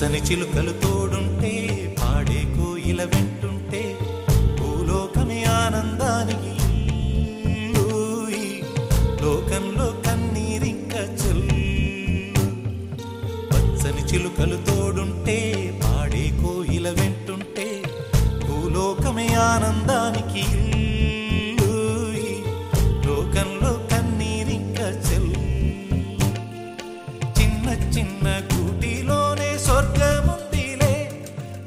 పచ్చని చిలుకలు తోడుంటే పాడే కోయిల వెంటుంటే భూలోకమే ఆనందానికి లోకంలో కన్నీరింక చెల్లు పచ్చని చిలుకలు తోడుంటే పాడే కోయిల వెంటుంటే భూలోకమే ఆనందానికి లోకంలో కన్నీరింక చెల్లు చిన్న చిన్న గూటిలోనే స్వర్గముందిలే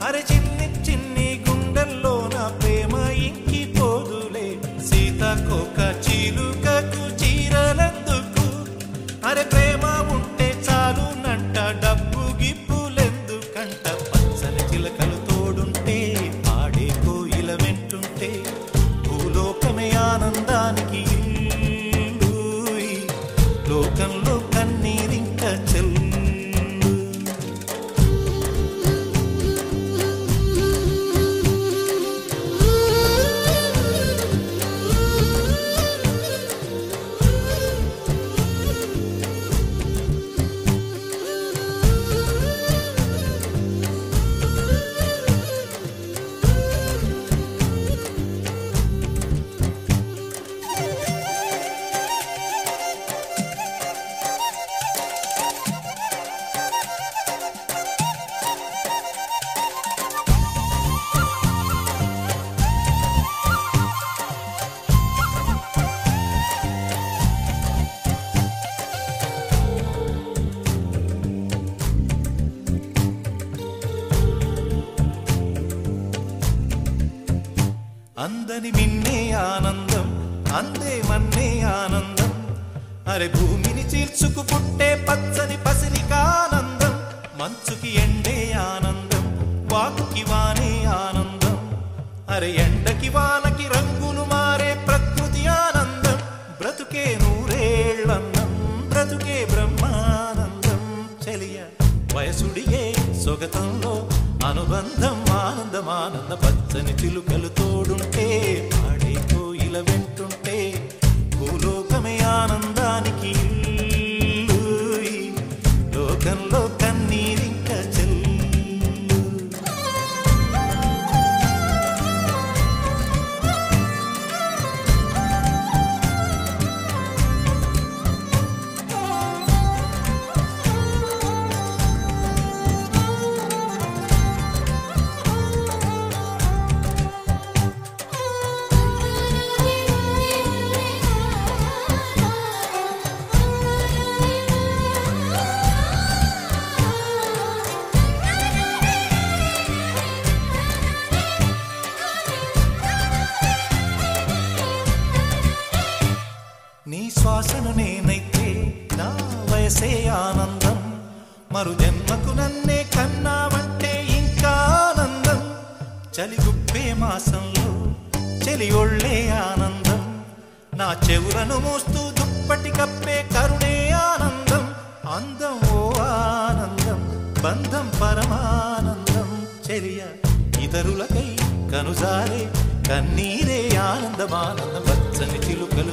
అరే చిన్ని చిన్ని గుండెల్లో నా ప్రేమ ఇంకిపోదులే సీతాకోక చిలుకకు చీరలెందుకు అరే ప్రేమ ఉంటే చాలు నంట డబ్బు గిప్పులెందుకంట పచ్చని చిలకలు తోడుంటే పాడే కోయిల వెంటుంటే భూలోకమే ఆనందానికి లోకంలో కన్నీరింక చెల్లు అందని మిన్నే ఆనందం అందే మన్నే ఆనందం అరే భూమిని చీల్చుకు పుట్టే పచ్చని పసిరికానందం మంచుకి ఎండే ఆనందం వాకుకి వానే ఆనందం అరే ఎండకి వానకి రంగులు మారే ప్రకృతి ఆనందం బ్రతుకే నూరేళ్ళన్నం బ్రతుకే బ్రహ్మానందం చెలియ వయసుడియే సొగతంలో అనుబంధం ఆనందం ఆనంద పచ్చని చిలుకలు తోడుంటే పాడే కోయిల వెంటుంటే భూలోకమే ఆనందానికి లోకంలో కన్నీరింక చెల్లు నీ శ్వాసను నేనైతే నా వయసే ఆనందం మరు జన్మకు నన్నే కన్నావంటే ఇంకా ఆనందం చలిగుప్పే మాసంలో చెలి ఒళ్ళే ఆనందం నా చెవులను మోస్తూ దుప్పటి కప్పే కరుణే ఆనందం అందం ఓ ఆనందం బంధం పరమానందం చెలియ ఇతరులకై కనుజారే కన్నీరే ఆనందమానందం పచ్చని చిలుకలు